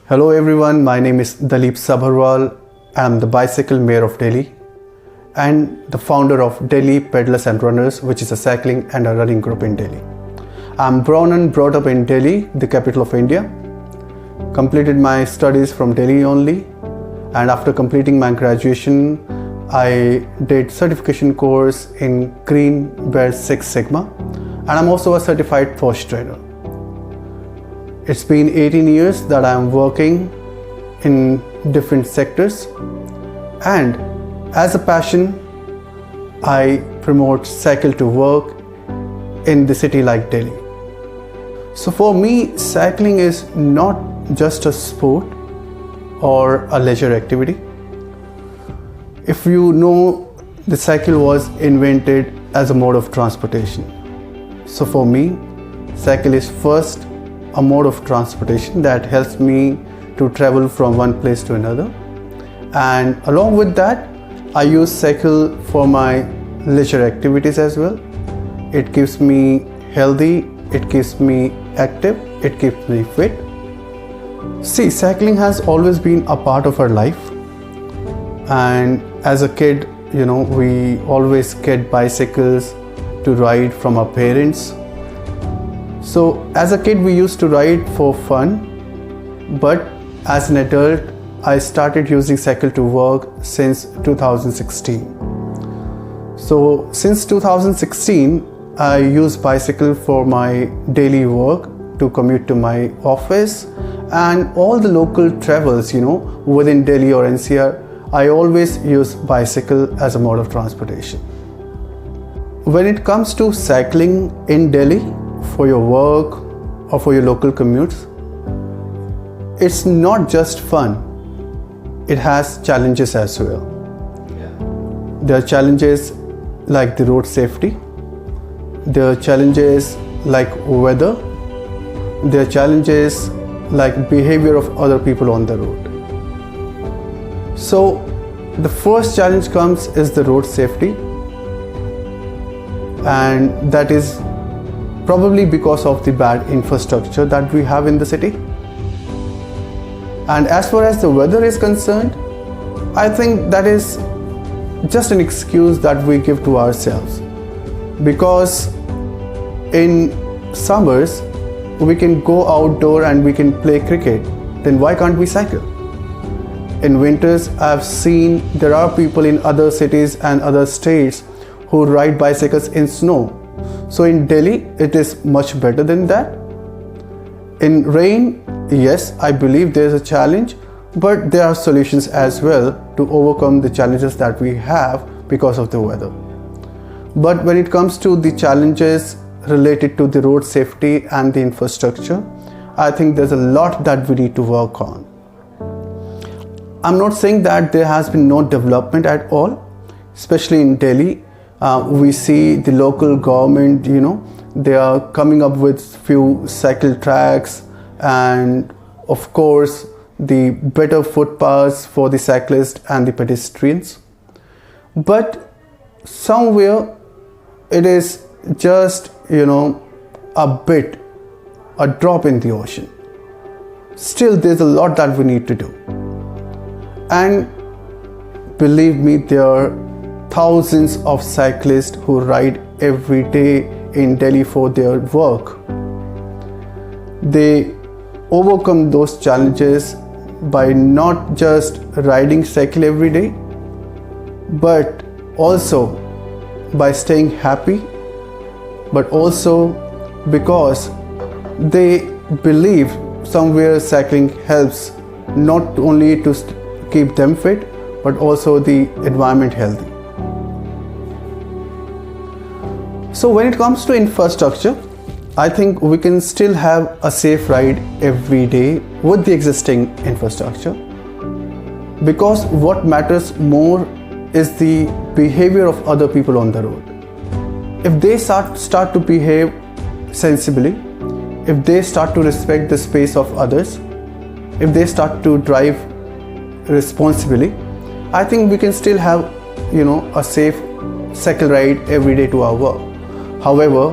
Hello everyone, my name is Dalip Sabharwal. I am the bicycle mayor of Delhi and the founder of Delhi Pedalers and Runners, which is a cycling and a running group in Delhi. I am born and brought up in Delhi, the capital of India. Completed my studies from Delhi only, and after completing my graduation, I did certification course in Green Belt Six Sigma, and I'm also a certified Porsche trainer. It's been 18 years that I'm working in different sectors, and as a passion, I promote cycle to work in the city like Delhi. So for me, cycling is not just a sport or a leisure activity. If you know, the cycle was invented as a mode of transportation. So for me, cycle is first a mode of transportation that helps me to travel from one place to another, and along with that I use cycle for my leisure activities as well. It keeps me healthy, it keeps me active, it keeps me fit. See, cycling has always been a part of our life, and as a kid, we always get bicycles to ride from our parents. So as a kid we used to ride for fun, but as an adult I started using cycle to work since 2016. So since 2016 I use bicycle for my daily work, to commute to my office and all the local travels, within Delhi or NCR. I always use bicycle as a mode of transportation. When it comes to cycling in Delhi for your work or for your local commutes, it's not just fun, it has challenges as well. There are challenges like the road safety, there are challenges like weather, there are challenges like behavior of other people on the road. So the first challenge comes is the road safety, and that is probably because of the bad infrastructure that we have in the city. And as far as the weather is concerned, I think that is just an excuse that we give to ourselves, because in summers we can go outdoor and we can play cricket, then why can't we cycle? In winters I've seen there are people in other cities and other states who ride bicycles in snow. So in Delhi it is much better than that. In rain, yes, I believe there is a challenge, but there are solutions as well to overcome the challenges that we have because of the weather. But when it comes to the challenges related to the road safety and the infrastructure, I think there's a lot that we need to work on. I'm not saying that there has been no development at all, especially in Delhi. We see the local government, they are coming up with few cycle tracks and of course the better footpaths for the cyclists and the pedestrians. But somewhere it is just, a drop in the ocean. Still there's a lot that we need to do. And believe me, there are thousands of cyclists who ride every day in Delhi for their work. They overcome those challenges by not just riding cycle every day, but also by staying happy, but also because they believe somewhere cycling helps not only to keep them fit, but also the environment healthy. So when it comes to infrastructure, I think we can still have a safe ride every day with the existing infrastructure, because what matters more is the behavior of other people on the road. If they start to behave sensibly, if they start to respect the space of others, if they start to drive responsibly, I think we can still have a safe cycle ride every day to our work. However,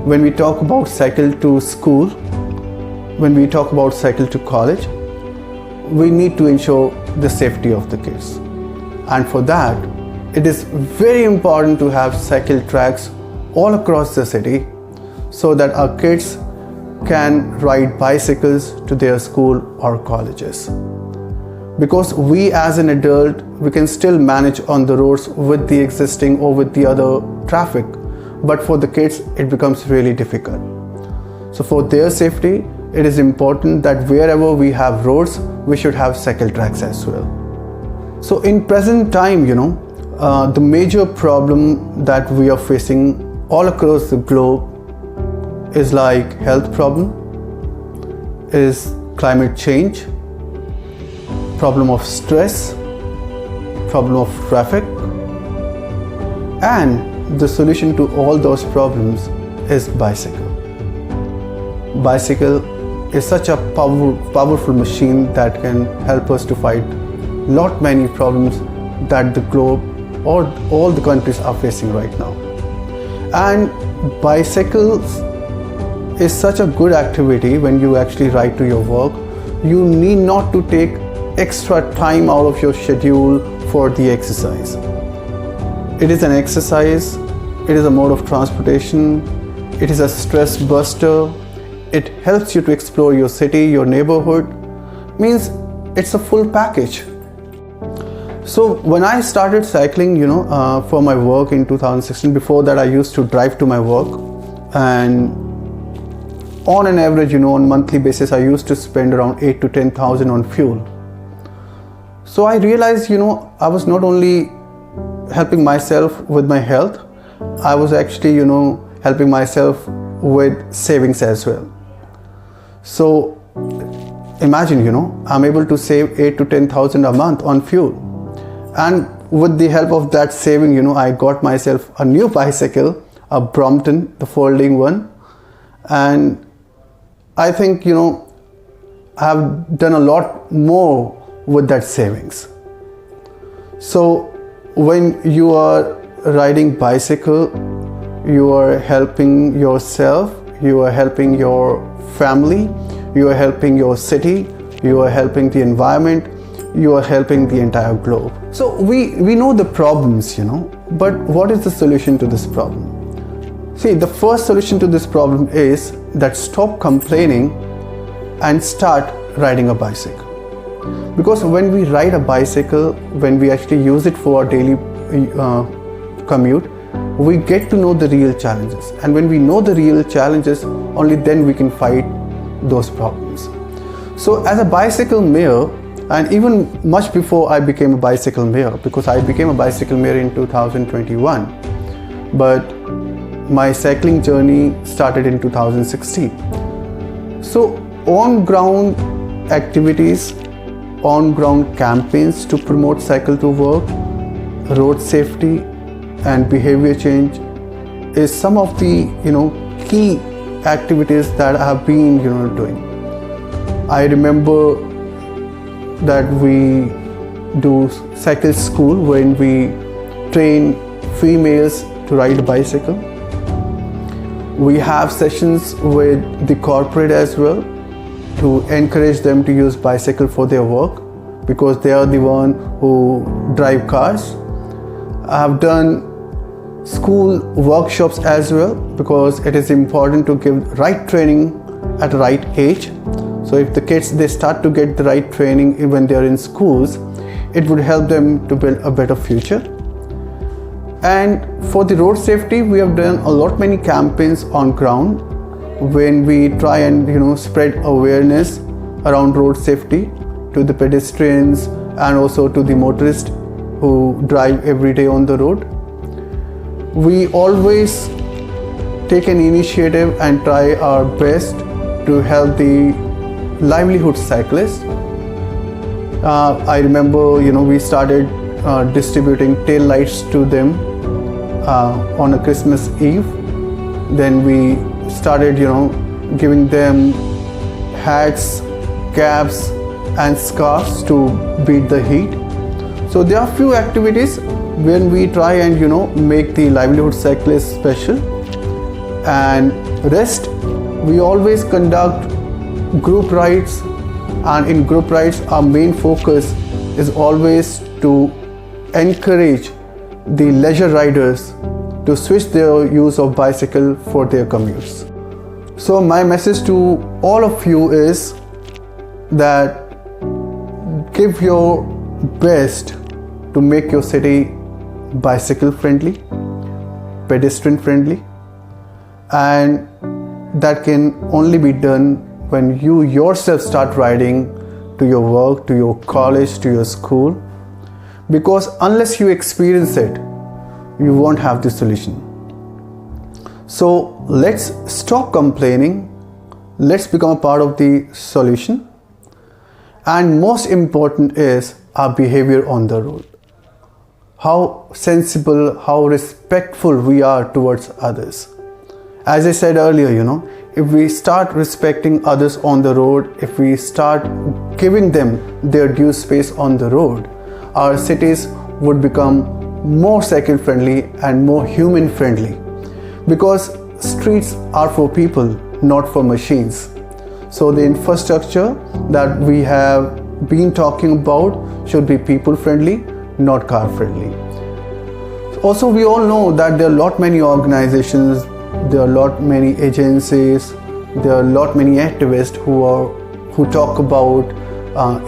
when we talk about cycle to school, when we talk about cycle to college, we need to ensure the safety of the kids. And for that, it is very important to have cycle tracks all across the city so that our kids can ride bicycles to their school or colleges. Because we as an adult, we can still manage on the roads with the existing or with the other traffic, but for the kids it becomes really difficult. So for their safety, it is important that wherever we have roads, we should have cycle tracks as well. So in present time, the major problem that we are facing all across the globe is like health problem, is climate change, problem of stress, problem of traffic, and the solution to all those problems is bicycle. Bicycle is such a powerful machine that can help us to fight many problems that the globe or all the countries are facing right now. And bicycles is such a good activity. When you actually ride to your work, you need not to take extra time out of your schedule for the exercise. It is an exercise, it is a mode of transportation, it is a stress buster, it helps you to explore your city, your neighborhood, means it's a full package. So when I started cycling, for my work in 2016, before that I used to drive to my work, and on an average, on monthly basis, I used to spend around 8 to 10,000 on fuel. So I realized, I was not only helping myself with my health, I was actually, helping myself with savings as well. So imagine, I'm able to save 8 to 10,000 a month on fuel. And with the help of that saving, I got myself a new bicycle, a Brompton, the folding one. And I think, I have done a lot more with that savings. So when you are riding bicycle, you are helping yourself, you are helping your family, you are helping your city, you are helping the environment, you are helping the entire globe. So we know the problems, but what is the solution to this problem? See, the first solution to this problem is that stop complaining and start riding a bicycle. Because when we ride a bicycle, when we actually use it for our daily commute, we get to know the real challenges. And when we know the real challenges, only then we can fight those problems. So as a bicycle mayor, and even much before I became a bicycle mayor, because I became a bicycle mayor in 2021, but my cycling journey started in 2016. So on-ground activities, on-ground campaigns to promote cycle to work, road safety and behavior change is some of the key activities that I have been doing. I remember that we do cycle school when we train females to ride a bicycle. We have sessions with the corporate as well to encourage them to use bicycle for their work, because they are the one who drive cars. I have done school workshops as well, because it is important to give right training at the right age. So if the kids, they start to get the right training when they are in schools, it would help them to build a better future. And for the road safety, we have done many campaigns on ground when we try and spread awareness around road safety to the pedestrians and also to the motorists who drive every day on the road. We always take an initiative and try our best to help the livelihood cyclists. I remember we started distributing tail lights to them on a Christmas Eve. Then we started giving them hats, caps and scarves to beat the heat. So there are few activities when we try and make the livelihood cyclists special. And rest, we always conduct group rides And in group rides, our main focus is always to encourage the leisure riders to switch their use of bicycle for their commutes. So my message to all of you is that give your best to make your city bicycle friendly, pedestrian friendly, and that can only be done when you yourself start riding to your work, to your college, to your school, because unless you experience it, you won't have the solution. So let's stop complaining, let's become a part of the solution, and most important is our behavior on the road. How sensible, how respectful we are towards others. As I said earlier, if we start respecting others on the road, if we start giving them their due space on the road, our cities would become more cycle friendly and more human friendly, because streets are for people, not for machines. So the infrastructure that we have been talking about should be people friendly, not car friendly. Also, we all know that there are many organizations, there are many agencies, there are many activists who talk about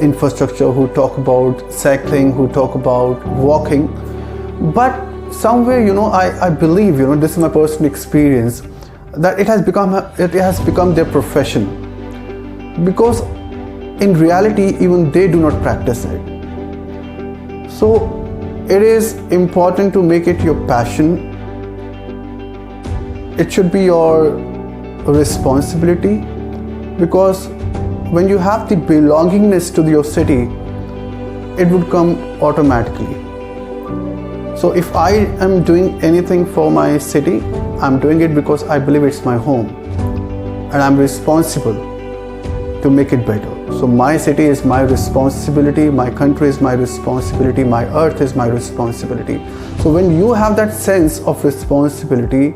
infrastructure, who talk about cycling, who talk about walking. But somewhere, I believe, this is my personal experience, that it has become their profession, because in reality even they do not practice it. So it is important to make it your passion. It should be your responsibility, because when you have the belongingness to your city, it would come automatically. So if I am doing anything for my city, I'm doing it because I believe it's my home and I'm responsible to make it better. So my city is my responsibility, my country is my responsibility, my earth is my responsibility. So when you have that sense of responsibility,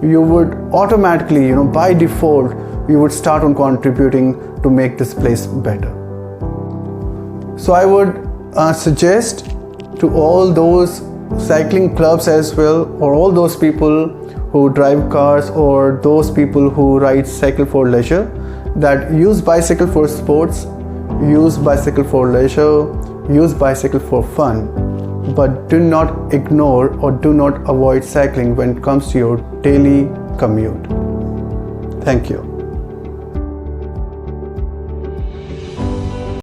you would automatically, by default, you would start on contributing to make this place better. So I would suggest to all those cycling clubs as well, or all those people who drive cars, or those people who ride cycle for leisure, that use bicycle for sports, use bicycle for leisure, use bicycle for fun, but do not ignore or do not avoid cycling when it comes to your daily commute. Thank you.